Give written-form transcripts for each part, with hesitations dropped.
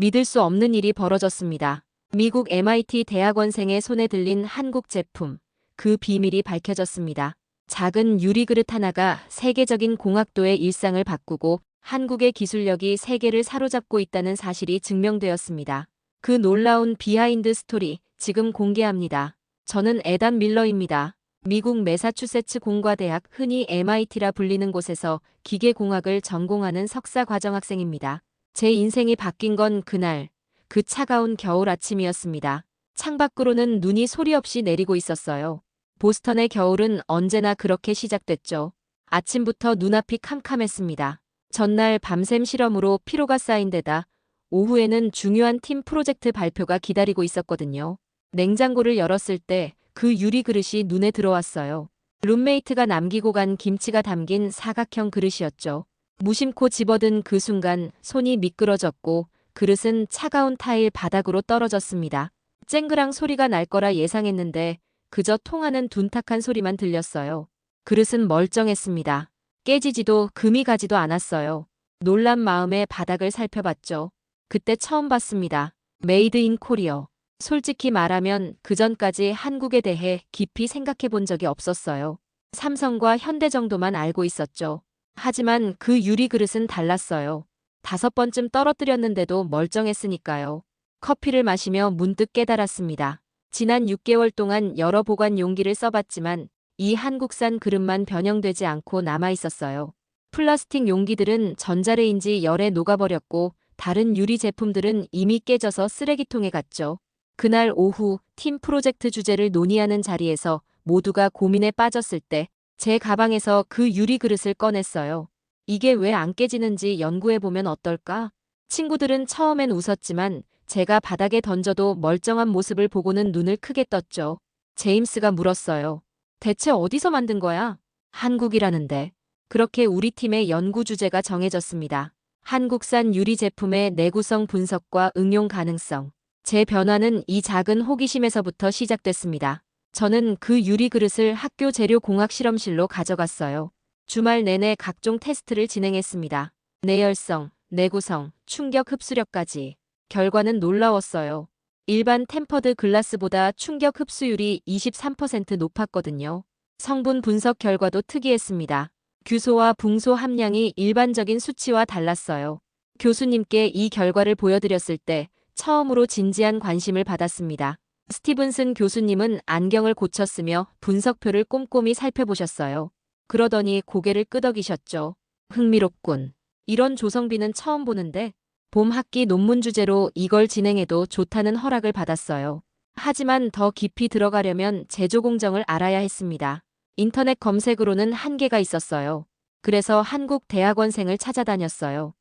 믿을 수 없는 일이 벌어졌습니다. 미국 MIT 대학원생의 손에 들린 한국 제품. 그 비밀이 밝혀졌습니다. 작은 유리 그릇 하나가 세계적인 공학도의 일상을 바꾸고 한국의 기술력이 세계를 사로잡고 있다는 사실이 증명되었습니다. 그 놀라운 비하인드 스토리 지금 공개합니다. 저는 에단 밀러입니다. 미국 매사추세츠 공과대학, 흔히 MIT라 불리는 곳에서 기계공학을 전공하는 석사 과정 학생입니다. 제 인생이 바뀐 건 그날, 그 차가운 겨울 아침이었습니다. 창밖으로는 눈이 소리 없이 내리고 있었어요. 보스턴의 겨울은 언제나 그렇게 시작됐죠. 아침부터 눈앞이 캄캄했습니다. 전날 밤샘 실험으로 피로가 쌓인 데다 오후에는 중요한 팀 프로젝트 발표가 기다리고 있었거든요. 냉장고를 열었을 때 그 유리 그릇이 눈에 들어왔어요. 룸메이트가 남기고 간 김치가 담긴 사각형 그릇이었죠. 무심코 집어든 그 순간 손이 미끄러졌고 그릇은 차가운 타일 바닥으로 떨어졌습니다. 쨍그랑 소리가 날 거라 예상했는데 그저 통하는 둔탁한 소리만 들렸어요. 그릇은 멀쩡했습니다. 깨지지도 금이 가지도 않았어요. 놀란 마음에 바닥을 살펴봤죠. 그때 처음 봤습니다. 메이드 인 코리어. 솔직히 말하면 그전까지 한국에 대해 깊이 생각해 본 적이 없었어요. 삼성과 현대 정도만 알고 있었죠. 하지만 그 유리 그릇은 달랐어요. 5번쯤 떨어뜨렸는데도 멀쩡했으니까요. 커피를 마시며 문득 깨달았습니다. 지난 6개월 동안 여러 보관 용기를 써봤지만 이 한국산 그릇만 변형되지 않고 남아있었어요. 플라스틱 용기들은 전자레인지 열에 녹아버렸고 다른 유리 제품들은 이미 깨져서 쓰레기통에 갔죠. 그날 오후 팀 프로젝트 주제를 논의하는 자리에서 모두가 고민에 빠졌을 때 제 가방에서 그 유리 그릇을 꺼냈어요. 이게 왜 안 깨지는지 연구해보면 어떨까? 친구들은 처음엔 웃었지만 제가 바닥에 던져도 멀쩡한 모습을 보고는 눈을 크게 떴죠. 제임스가 물었어요. 대체 어디서 만든 거야? 한국이라는데. 그렇게 우리 팀의 연구 주제가 정해졌습니다. 한국산 유리 제품의 내구성 분석과 응용 가능성. 제 변화는 이 작은 호기심에서부터 시작됐습니다. 저는 그 유리 그릇을 학교 재료 공학 실험실로 가져갔어요. 주말 내내 각종 테스트를 진행했습니다. 내열성, 내구성, 충격 흡수력까지. 결과는 놀라웠어요. 일반 템퍼드 글라스보다 충격 흡수율이 23% 높았거든요. 성분 분석 결과도 특이했습니다. 규소와 붕소 함량이 일반적인 수치와 달랐어요. 교수님께 이 결과를 보여드렸을 때 처음으로 진지한 관심을 받았습니다. 스티븐슨 교수님은 안경을 고쳤으며 분석표를 꼼꼼히 살펴보셨어요. 그러더니 고개를 끄덕이셨죠. 흥미롭군. 이런 조성비는 처음 보는데 봄 학기 논문 주제로 이걸 진행해도 좋다는 허락을 받았어요. 하지만 더 깊이 들어가려면 제조 공정을 알아야 했습니다. 인터넷 검색으로는 한계가 있었어요. 그래서 한국 대학원생을 찾아다녔어요.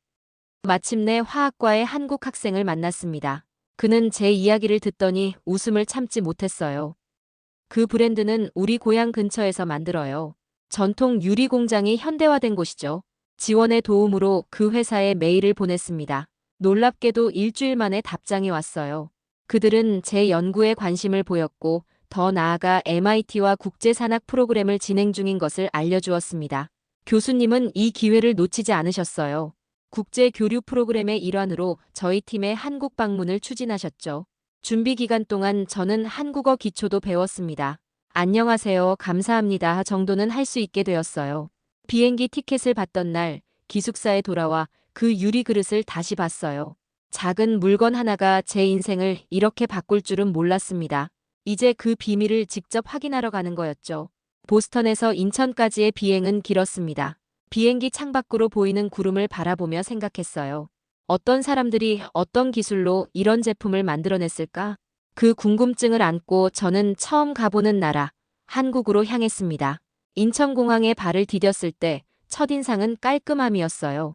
마침내 화학과의 한국 학생을 만났습니다. 그는 제 이야기를 듣더니 웃음을 참지 못했어요. 그 브랜드는 우리 고향 근처에서 만들어요. 전통 유리 공장이 현대화된 곳이죠. 지원의 도움으로 그 회사에 메일을 보냈습니다. 놀랍게도 일주일 만에 답장이 왔어요. 그들은 제 연구에 관심을 보였고 더 나아가 MIT와 국제산학 프로그램을 진행 중인 것을 알려주었습니다. 교수님은 이 기회를 놓치지 않으셨어요. 국제 교류 프로그램의 일환으로 저희 팀의 한국 방문을 추진하셨죠. 준비 기간 동안 저는 한국어 기초도 배웠습니다. 안녕하세요, 감사합니다 정도는 할 수 있게 되었어요. 비행기 티켓을 받던 날 기숙사에 돌아와 그 유리 그릇을 다시 봤어요. 작은 물건 하나가 제 인생을 이렇게 바꿀 줄은 몰랐습니다. 이제 그 비밀을 직접 확인하러 가는 거였죠. 보스턴에서 인천까지의 비행은 길었습니다. 비행기 창밖으로 보이는 구름을 바라보며 생각했어요. 어떤 사람들이 어떤 기술로 이런 제품을 만들어냈을까? 그 궁금증을 안고 저는 처음 가보는 나라, 한국으로 향했습니다. 인천공항에 발을 디뎠을 때 첫인상은 깔끔함이었어요.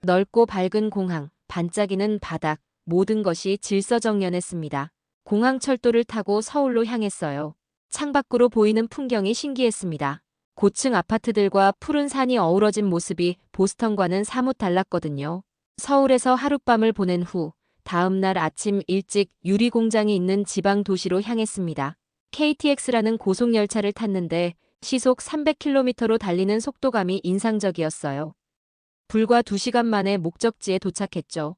넓고 밝은 공항, 반짝이는 바닥, 모든 것이 질서정연했습니다. 공항철도를 타고 서울로 향했어요. 창밖으로 보이는 풍경이 신기했습니다. 고층 아파트들과 푸른 산이 어우러진 모습이 보스턴과는 사뭇 달랐거든요. 서울에서 하룻밤을 보낸 후 다음 날 아침 일찍 유리 공장이 있는 지방 도시로 향했습니다. KTX라는 고속열차를 탔는데 시속 300km로 달리는 속도감이 인상적이었어요. 불과 2시간 만에 목적지에 도착했죠.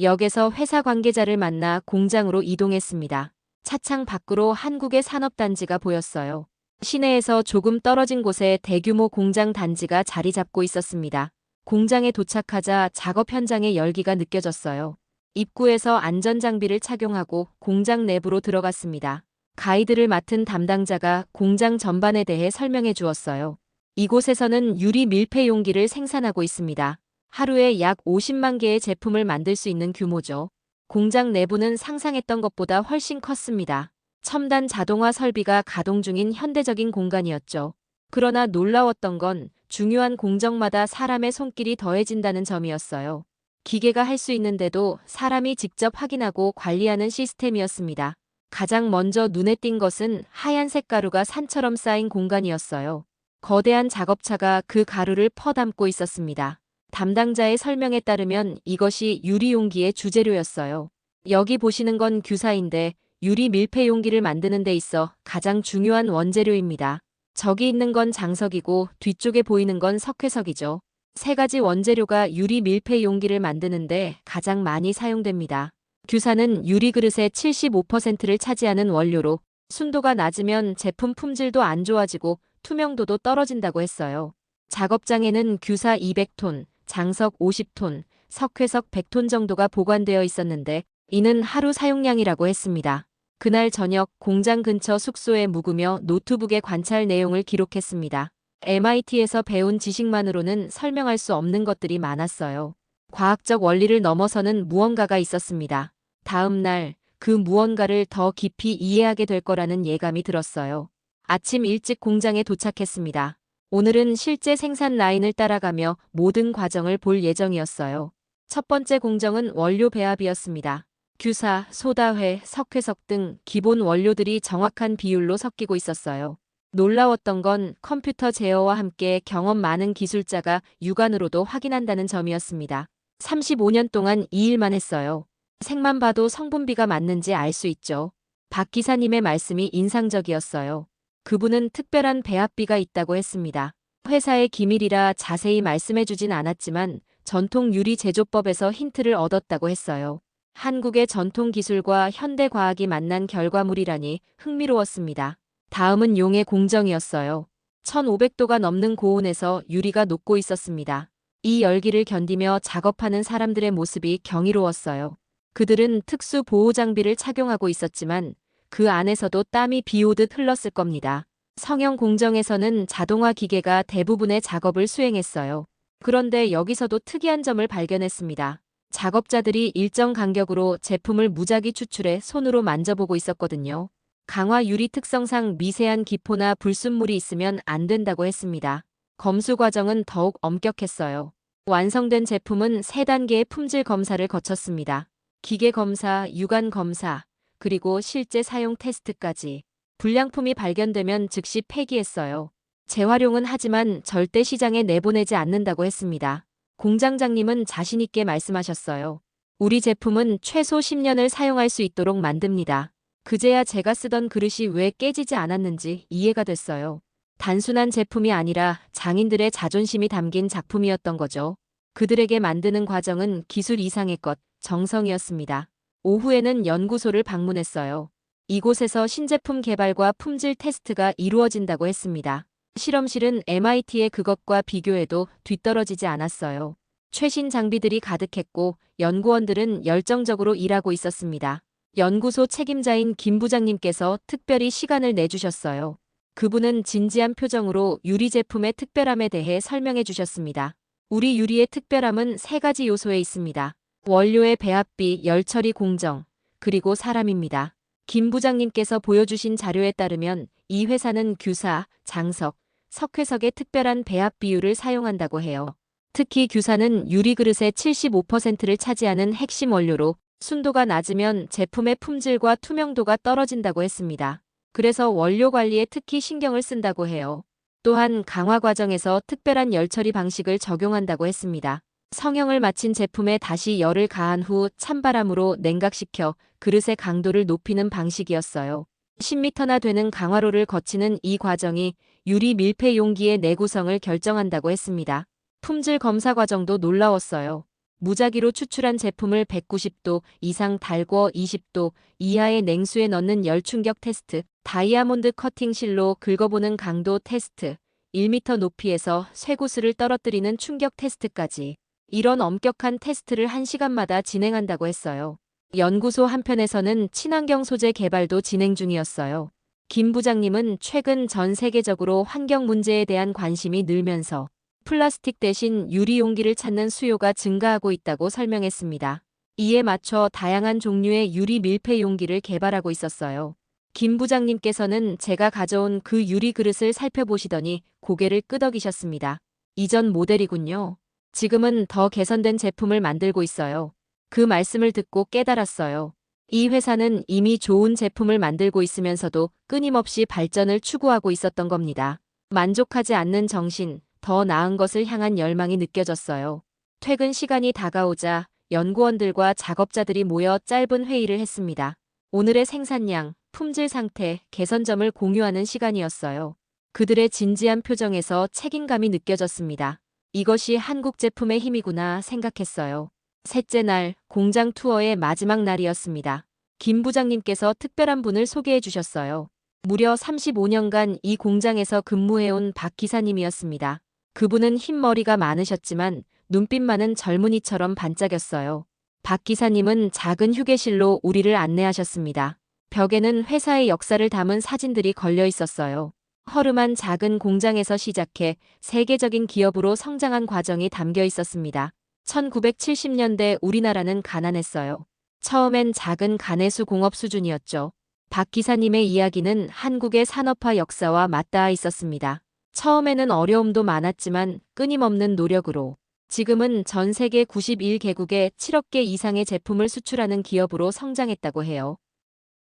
역에서 회사 관계자를 만나 공장으로 이동했습니다. 차창 밖으로 한국의 산업단지가 보였어요. 시내에서 조금 떨어진 곳에 대규모 공장 단지가 자리 잡고 있었습니다. 공장에 도착하자 작업 현장의 열기가 느껴졌어요. 입구에서 안전장비를 착용하고 공장 내부로 들어갔습니다. 가이드를 맡은 담당자가 공장 전반에 대해 설명해 주었어요. 이곳에서는 유리 밀폐 용기를 생산하고 있습니다. 하루에 약 50만 개의 제품을 만들 수 있는 규모죠. 공장 내부는 상상했던 것보다 훨씬 컸습니다. 첨단 자동화 설비가 가동 중인 현대적인 공간이었죠. 그러나 놀라웠던 건 중요한 공정마다 사람의 손길이 더해진다는 점이었어요. 기계가 할 수 있는데도 사람이 직접 확인하고 관리하는 시스템이었습니다. 가장 먼저 눈에 띈 것은 하얀색 가루가 산처럼 쌓인 공간이었어요. 거대한 작업차가 그 가루를 퍼담고 있었습니다. 담당자의 설명에 따르면 이것이 유리 용기의 주재료였어요. 여기 보시는 건 규사인데 유리 밀폐 용기를 만드는 데 있어 가장 중요한 원재료입니다. 저기 있는 건 장석이고 뒤쪽에 보이는 건 석회석이죠. 세 가지 원재료가 유리 밀폐 용기를 만드는데 가장 많이 사용됩니다. 규사는 유리 그릇의 75%를 차지하는 원료로 순도가 낮으면 제품 품질도 안 좋아지고 투명도도 떨어진다고 했어요. 작업장에는 규사 200톤, 장석 50톤, 석회석 100톤 정도가 보관되어 있었는데 이는 하루 사용량이라고 했습니다. 그날 저녁 공장 근처 숙소에 묵으며 노트북에 관찰 내용을 기록했습니다. MIT에서 배운 지식만으로는 설명할 수 없는 것들이 많았어요. 과학적 원리를 넘어서는 무언가가 있었습니다. 다음 날 그 무언가를 더 깊이 이해하게 될 거라는 예감이 들었어요. 아침 일찍 공장에 도착했습니다. 오늘은 실제 생산 라인을 따라가며 모든 과정을 볼 예정이었어요. 첫 번째 공정은 원료 배합이었습니다. 규사, 소다회, 석회석 등 기본 원료들이 정확한 비율로 섞이고 있었어요. 놀라웠던 건 컴퓨터 제어와 함께 경험 많은 기술자가 육안으로도 확인한다는 점이었습니다. 35년 동안 이 일만 했어요. 색만 봐도 성분비가 맞는지 알 수 있죠. 박 기사님의 말씀이 인상적이었어요. 그분은 특별한 배합비가 있다고 했습니다. 회사의 기밀이라 자세히 말씀해주진 않았지만 전통 유리 제조법에서 힌트를 얻었다고 했어요. 한국의 전통 기술과 현대 과학이 만난 결과물이라니 흥미로웠습니다. 다음은 용의 공정이었어요. 1500도가 넘는 고온에서 유리가 녹고 있었습니다. 이 열기를 견디며 작업하는 사람들의 모습이 경이로웠어요. 그들은 특수 보호 장비를 착용하고 있었지만 그 안에서도 땀이 비 오듯 흘렀을 겁니다. 성형 공정에서는 자동화 기계가 대부분의 작업을 수행했어요. 그런데 여기서도 특이한 점을 발견했습니다. 작업자들이 일정 간격으로 제품을 무작위 추출해 손으로 만져보고 있었거든요. 강화 유리 특성상 미세한 기포나 불순물이 있으면 안 된다고 했습니다. 검수 과정은 더욱 엄격했어요. 완성된 제품은 3단계의 품질 검사를 거쳤습니다. 기계 검사, 유관 검사, 그리고 실제 사용 테스트까지. 불량품이 발견되면 즉시 폐기했어요. 재활용은 하지만 절대 시장에 내보내지 않는다고 했습니다. 공장장님은 자신있게 말씀하셨어요. 우리 제품은 최소 10년을 사용할 수 있도록 만듭니다. 그제야 제가 쓰던 그릇이 왜 깨지지 않았는지 이해가 됐어요. 단순한 제품이 아니라 장인들의 자존심이 담긴 작품이었던 거죠. 그들에게 만드는 과정은 기술 이상의 것, 정성이었습니다. 오후에는 연구소를 방문했어요. 이곳에서 신제품 개발과 품질 테스트가 이루어진다고 했습니다. 실험실은 MIT의 그것과 비교해도 뒤떨어지지 않았어요. 최신 장비들이 가득했고 연구원들은 열정적으로 일하고 있었습니다. 연구소 책임자인 김 부장님께서 특별히 시간을 내주셨어요. 그분은 진지한 표정으로 유리 제품의 특별함에 대해 설명해 주셨습니다. 우리 유리의 특별함은 3가지 요소에 있습니다. 원료의 배합비, 열처리 공정, 그리고 사람입니다. 김 부장님께서 보여주신 자료에 따르면 이 회사는 규사, 장석, 석회석의 특별한 배합 비율을 사용한다고 해요. 특히 규사는 유리 그릇의 75%를 차지하는 핵심 원료로 순도가 낮으면 제품의 품질과 투명도가 떨어진다고 했습니다. 그래서 원료 관리에 특히 신경을 쓴다고 해요. 또한 강화 과정에서 특별한 열처리 방식을 적용한다고 했습니다. 성형을 마친 제품에 다시 열을 가한 후 찬바람으로 냉각시켜 그릇의 강도를 높이는 방식이었어요. 10m나 되는 강화로를 거치는 이 과정이 유리 밀폐 용기의 내구성을 결정한다고 했습니다. 품질 검사 과정도 놀라웠어요. 무작위로 추출한 제품을 190도 이상 달궈 20도 이하의 냉수에 넣는 열충격 테스트, 다이아몬드 커팅 실로 긁어보는 강도 테스트, 1m 높이에서 쇠구슬을 떨어뜨리는 충격 테스트까지. 이런 엄격한 테스트를 1시간마다 진행한다고 했어요. 연구소 한편에서는 친환경 소재 개발도 진행 중이었어요. 김 부장님은 최근 전 세계적으로 환경 문제에 대한 관심이 늘면서 플라스틱 대신 유리 용기를 찾는 수요가 증가하고 있다고 설명했습니다. 이에 맞춰 다양한 종류의 유리 밀폐 용기를 개발하고 있었어요. 김 부장님께서는 제가 가져온 그 유리 그릇을 살펴보시더니 고개를 끄덕이셨습니다. 이전 모델이군요. 지금은 더 개선된 제품을 만들고 있어요. 그 말씀을 듣고 깨달았어요. 이 회사는 이미 좋은 제품을 만들고 있으면서도 끊임없이 발전을 추구하고 있었던 겁니다. 만족하지 않는 정신, 더 나은 것을 향한 열망이 느껴졌어요. 퇴근 시간이 다가오자 연구원들과 작업자들이 모여 짧은 회의를 했습니다. 오늘의 생산량, 품질 상태, 개선점을 공유하는 시간이었어요. 그들의 진지한 표정에서 책임감이 느껴졌습니다. 이것이 한국 제품의 힘이구나 생각했어요. 셋째 날, 공장 투어의 마지막 날이었습니다. 김 부장님께서 특별한 분을 소개해 주셨어요. 무려 35년간 이 공장에서 근무해온 박 기사님이었습니다. 그분은 흰머리가 많으셨지만 눈빛만은 젊은이처럼 반짝였어요. 박 기사님은 작은 휴게실로 우리를 안내하셨습니다. 벽에는 회사의 역사를 담은 사진들이 걸려 있었어요. 허름한 작은 공장에서 시작해 세계적인 기업으로 성장한 과정이 담겨 있었습니다. 1970년대 우리나라는 가난했어요. 처음엔 작은 가내수 공업 수준이었죠. 박 기사님의 이야기는 한국의 산업화 역사와 맞닿아 있었습니다. 처음에는 어려움도 많았지만 끊임없는 노력으로 지금은 전 세계 91개국에 7억 개 이상의 제품을 수출하는 기업으로 성장했다고 해요.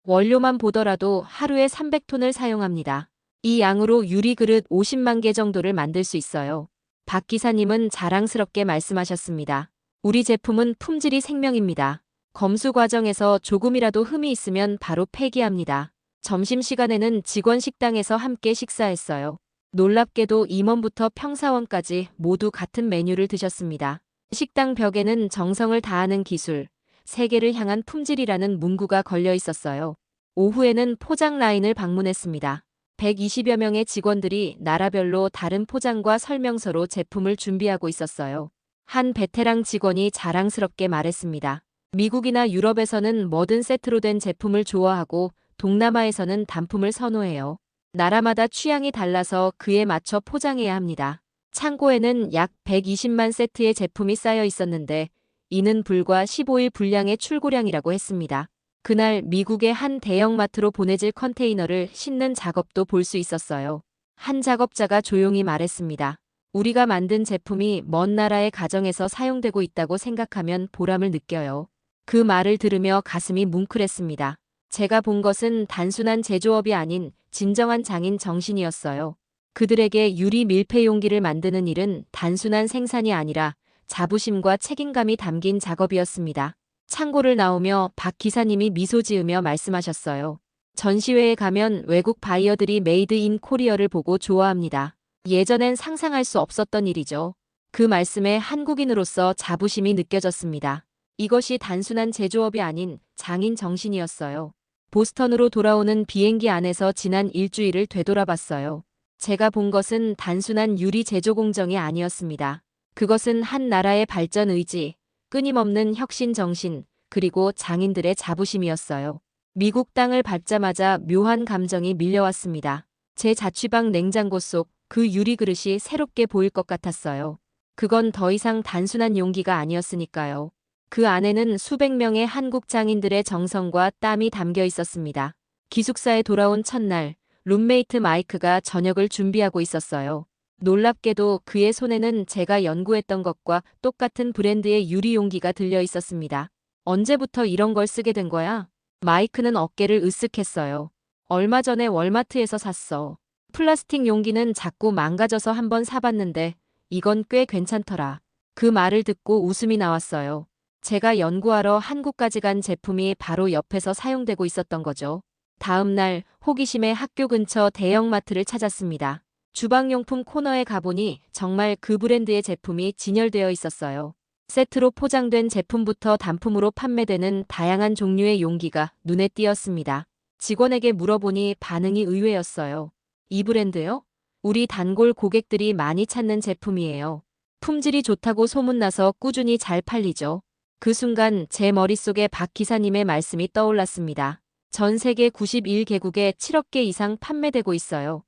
원료만 보더라도 하루에 300톤을 사용합니다. 이 양으로 유리 그릇 50만 개 정도를 만들 수 있어요. 박 기사님은 자랑스럽게 말씀하셨습니다. 우리 제품은 품질이 생명입니다. 검수 과정에서 조금이라도 흠이 있으면 바로 폐기합니다. 점심시간에는 직원 식당에서 함께 식사했어요. 놀랍게도 임원부터 평사원까지 모두 같은 메뉴를 드셨습니다. 식당 벽에는 정성을 다하는 기술, 세계를 향한 품질이라는 문구가 걸려 있었어요. 오후에는 포장 라인을 방문했습니다. 120여 명의 직원들이 나라별로 다른 포장과 설명서로 제품을 준비하고 있었어요. 한 베테랑 직원이 자랑스럽게 말했습니다. 미국이나 유럽에서는 뭐든 세트로 된 제품을 좋아하고 동남아에서는 단품을 선호해요. 나라마다 취향이 달라서 그에 맞춰 포장해야 합니다. 창고에는 약 120만 세트의 제품이 쌓여 있었는데 이는 불과 15일 분량의 출고량이라고 했습니다. 그날 미국의 한 대형마트로 보내질 컨테이너를 싣는 작업도 볼 수 있었어요. 한 작업자가 조용히 말했습니다. 우리가 만든 제품이 먼 나라의 가정에서 사용되고 있다고 생각하면 보람을 느껴요. 그 말을 들으며 가슴이 뭉클했습니다. 제가 본 것은 단순한 제조업이 아닌 진정한 장인 정신이었어요. 그들에게 유리 밀폐 용기를 만드는 일은 단순한 생산이 아니라 자부심과 책임감이 담긴 작업이었습니다. 창고를 나오며 박 기사님이 미소 지으며 말씀하셨어요. 전시회에 가면 외국 바이어들이 메이드 인 코리어를 보고 좋아합니다. 예전엔 상상할 수 없었던 일이죠. 그 말씀에 한국인으로서 자부심이 느껴졌습니다. 이것이 단순한 제조업이 아닌 장인 정신이었어요. 보스턴으로 돌아오는 비행기 안에서 지난 일주일을 되돌아봤어요. 제가 본 것은 단순한 유리 제조 공정이 아니었습니다. 그것은 한 나라의 발전 의지, 끊임없는 혁신 정신, 그리고 장인들의 자부심이었어요. 미국 땅을 밟자마자 묘한 감정이 밀려왔습니다. 제 자취방 냉장고 속 그 유리 그릇이 새롭게 보일 것 같았어요. 그건 더 이상 단순한 용기가 아니었으니까요. 그 안에는 수백 명의 한국 장인들의 정성과 땀이 담겨 있었습니다. 기숙사에 돌아온 첫날, 룸메이트 마이크가 저녁을 준비하고 있었어요. 놀랍게도 그의 손에는 제가 연구했던 것과 똑같은 브랜드의 유리 용기가 들려 있었습니다. 언제부터 이런 걸 쓰게 된 거야? 마이크는 어깨를 으쓱했어요. 얼마 전에 월마트에서 샀어. 플라스틱 용기는 자꾸 망가져서 한번 사봤는데 이건 꽤 괜찮더라. 그 말을 듣고 웃음이 나왔어요. 제가 연구하러 한국까지 간 제품이 바로 옆에서 사용되고 있었던 거죠. 다음 날 호기심에 학교 근처 대형마트를 찾았습니다. 주방용품 코너에 가보니 정말 그 브랜드의 제품이 진열되어 있었어요. 세트로 포장된 제품부터 단품으로 판매되는 다양한 종류의 용기가 눈에 띄었습니다. 직원에게 물어보니 반응이 의외였어요. 이 브랜드요? 우리 단골 고객들이 많이 찾는 제품이에요. 품질이 좋다고 소문나서 꾸준히 잘 팔리죠. 그 순간 제 머릿속에 박 기사님의 말씀이 떠올랐습니다. 전 세계 91개국에 7억 개 이상 판매되고 있어요.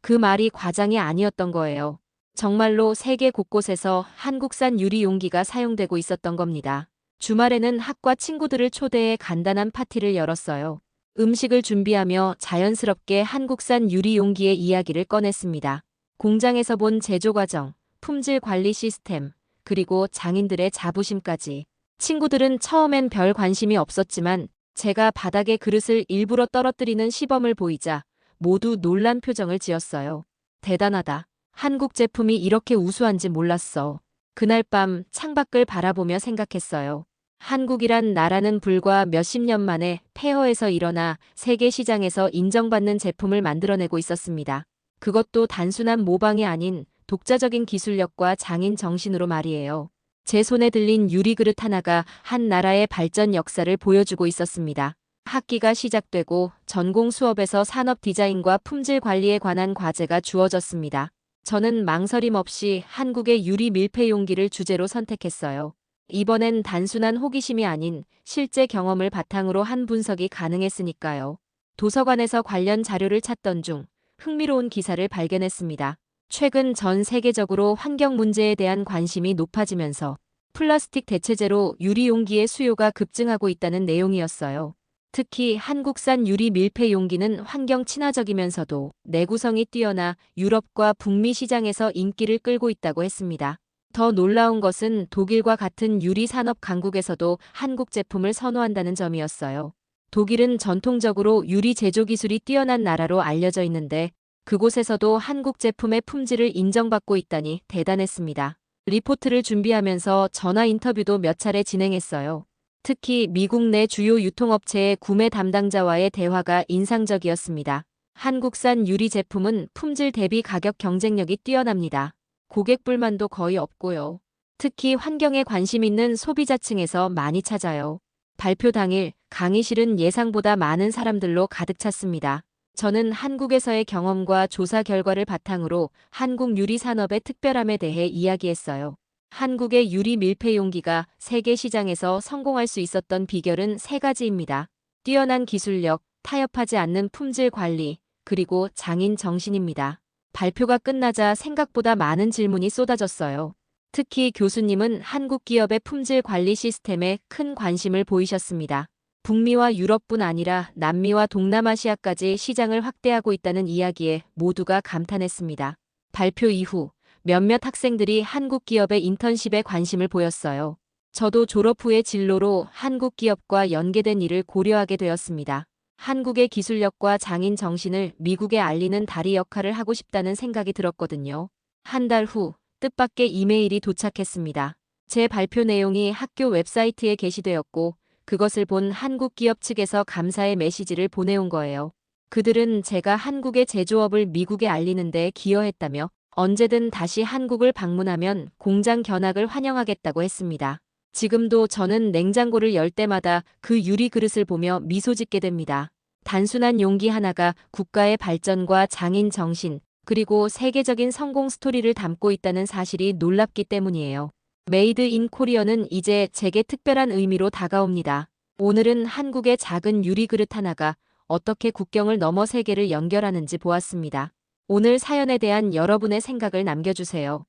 그 말이 과장이 아니었던 거예요. 정말로 세계 곳곳에서 한국산 유리 용기가 사용되고 있었던 겁니다. 주말에는 학과 친구들을 초대해 간단한 파티를 열었어요. 음식을 준비하며 자연스럽게 한국산 유리 용기의 이야기를 꺼냈습니다. 공장에서 본 제조 과정, 품질 관리 시스템, 그리고 장인들의 자부심까지. 친구들은 처음엔 별 관심이 없었지만 제가 바닥에 그릇을 일부러 떨어뜨리는 시범을 보이자 모두 놀란 표정을 지었어요. 대단하다. 한국 제품이 이렇게 우수한지 몰랐어. 그날 밤 창밖을 바라보며 생각했어요. 한국이란 나라는 불과 몇십 년 만에 폐허에서 일어나 세계 시장에서 인정받는 제품을 만들어내고 있었습니다. 그것도 단순한 모방이 아닌 독자적인 기술력과 장인 정신으로 말이에요. 제 손에 들린 유리 그릇 하나가 한 나라의 발전 역사를 보여주고 있었습니다. 학기가 시작되고 전공 수업에서 산업 디자인과 품질 관리에 관한 과제가 주어졌습니다. 저는 망설임 없이 한국의 유리 밀폐 용기를 주제로 선택했어요. 이번엔 단순한 호기심이 아닌 실제 경험을 바탕으로 한 분석이 가능했으니까요. 도서관에서 관련 자료를 찾던 중 흥미로운 기사를 발견했습니다. 최근 전 세계적으로 환경 문제에 대한 관심이 높아지면서 플라스틱 대체제로 유리 용기의 수요가 급증하고 있다는 내용이었어요. 특히 한국산 유리 밀폐 용기는 환경 친화적이면서도 내구성이 뛰어나 유럽과 북미 시장에서 인기를 끌고 있다고 했습니다. 더 놀라운 것은 독일과 같은 유리 산업 강국에서도 한국 제품을 선호한다는 점이었어요. 독일은 전통적으로 유리 제조 기술이 뛰어난 나라로 알려져 있는데 그곳에서도 한국 제품의 품질을 인정받고 있다니 대단했습니다. 리포트를 준비하면서 전화 인터뷰도 몇 차례 진행했어요. 특히 미국 내 주요 유통업체의 구매 담당자와의 대화가 인상적이었습니다. 한국산 유리 제품은 품질 대비 가격 경쟁력이 뛰어납니다. 고객 불만도 거의 없고요. 특히 환경에 관심 있는 소비자층에서 많이 찾아요. 발표 당일 강의실은 예상보다 많은 사람들로 가득 찼습니다. 저는 한국에서의 경험과 조사 결과를 바탕으로 한국 유리 산업의 특별함에 대해 이야기했어요. 한국의 유리 밀폐 용기가 세계 시장에서 성공할 수 있었던 비결은 세 가지입니다. 뛰어난 기술력, 타협하지 않는 품질 관리, 그리고 장인 정신입니다. 발표가 끝나자 생각보다 많은 질문이 쏟아졌어요. 특히 교수님은 한국 기업의 품질 관리 시스템에 큰 관심을 보이셨습니다. 북미와 유럽뿐 아니라 남미와 동남아시아까지 시장을 확대하고 있다는 이야기에 모두가 감탄했습니다. 발표 이후 몇몇 학생들이 한국 기업의 인턴십에 관심을 보였어요. 저도 졸업 후의 진로로 한국 기업과 연계된 일을 고려하게 되었습니다. 한국의 기술력과 장인 정신을 미국에 알리는 다리 역할을 하고 싶다는 생각이 들었거든요. 한 달 후 뜻밖의 이메일이 도착했습니다. 제 발표 내용이 학교 웹사이트에 게시되었고 그것을 본 한국 기업 측에서 감사의 메시지를 보내온 거예요. 그들은 제가 한국의 제조업을 미국에 알리는데 기여했다며 언제든 다시 한국을 방문하면 공장 견학을 환영하겠다고 했습니다. 지금도 저는 냉장고를 열 때마다 그 유리 그릇을 보며 미소 짓게 됩니다. 단순한 용기 하나가 국가의 발전과 장인 정신, 그리고 세계적인 성공 스토리를 담고 있다는 사실이 놀랍기 때문이에요. 메이드 인 코리어는 이제 제게 특별한 의미로 다가옵니다. 오늘은 한국의 작은 유리 그릇 하나가 어떻게 국경을 넘어 세계를 연결하는지 보았습니다. 오늘 사연에 대한 여러분의 생각을 남겨주세요.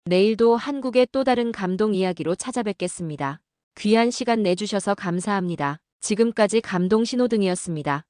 내일도 한국의 또 다른 감동 이야기로 찾아뵙겠습니다. 귀한 시간 내주셔서 감사합니다. 지금까지 감동 신호등이었습니다.